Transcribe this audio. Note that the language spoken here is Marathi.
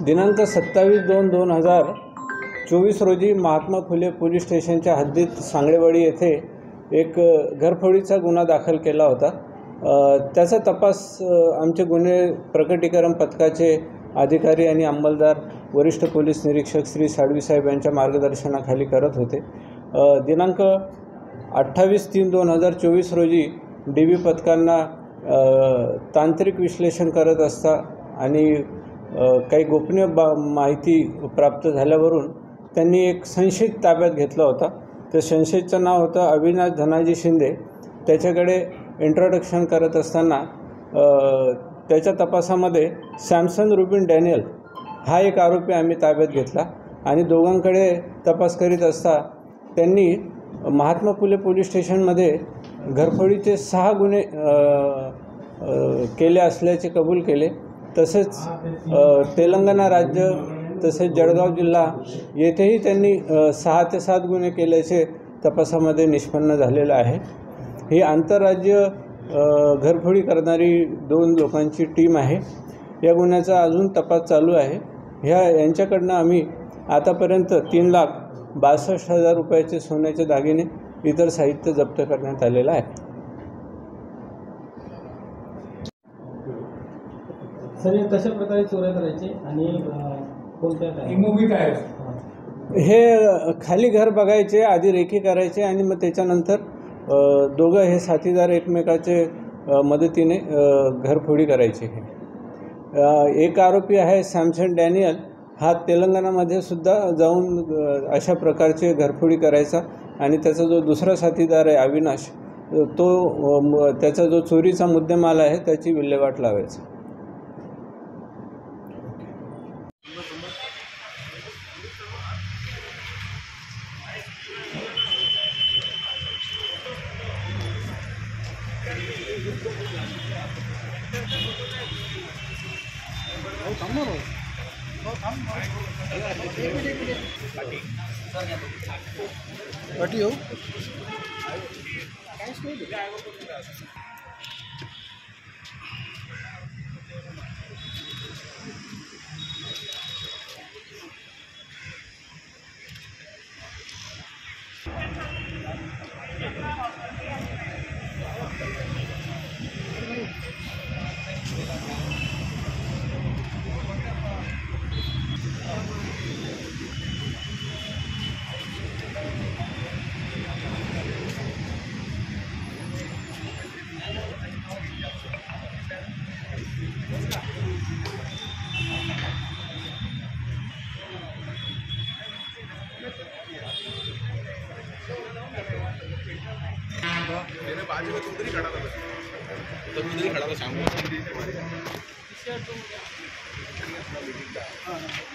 दिनांक 27/2/2024 रोजी महात्मा फुले पोलीस स्टेशनच्या हद्दीत सांगळेवाडी येथे एक घरफोडीचा गुन्हा दाखल केला होता। त्याचा तपास आमचे गुन्हे प्रकटीकरण पथकाचे अधिकारी आणि अंमलदार वरिष्ठ पोलीस निरीक्षक श्री साळवी साहेब यांच्या मार्गदर्शनाखाली करत होते। दिनांक 28/3/2024 रोजी DB पथकांना तांत्रिक विश्लेषण करत असता आणि काही गोपनीय माहिती प्राप्त झाल्यावरून त्यांनी एक संशयित ताब्यात घेतला होता। त्या संशयितचं नाव होतं अविनाश धनाजी शिंदे। त्याच्याकडे इंट्रोडक्शन करत असताना त्याच्या तपासामध्ये सॅमसन रुबिन डॅनियल हा एक आरोपी आम्ही ताब्यात घेतला आणि दोघांकडे तपास करीत असता त्यांनी महात्मा फुले पोलीस स्टेशनमध्ये घरफोडीचे 6 गुन्हे केले असल्याचे कबूल केले। तसेच तेलंगणा राज्य तसेच जळगाव जिल्हा येथेही त्यांनी 6 ते 7 गुन्हे केल्याचे तपासामध्ये निष्पन्न झालेलं आहे। ही आंतरराज्य घरफोडी करणारी 2 लोकांची टीम आहे। या गुन्ह्याचा अजून तपास चालू आहे। यांच्याकडनं आम्ही आतापर्यंत 3,62,000 रुपयाचे सोन्याचे दागिने इतर साहित्य जप्त करण्यात आलेलं आहे। सर कशा प्रकारे चोऱ्या करायचे आणि कोणत्या काय हे खाली घर बघायचे, आधी रेखी करायचे आणि मग त्याच्यानंतर दोघं हे साथीदार एकमेकाचे मदतीने घरफोडी करायचे। एक आरोपी आहे सॅमसन डॅनियल, हा तेलंगणामध्ये सुद्धा जाऊन अशा प्रकारचे घरफोडी करायचा आणि त्याचा जो दुसरा साथीदार आहे अविनाश, तो त्याचा जो चोरीचा मुद्देमाल आहे त्याची विल्हेवाट लावायचा। पाटी हो मेरे बाजू में उधर ही खड़ा था, तो उधर ही खड़ा था शाम को। हाँ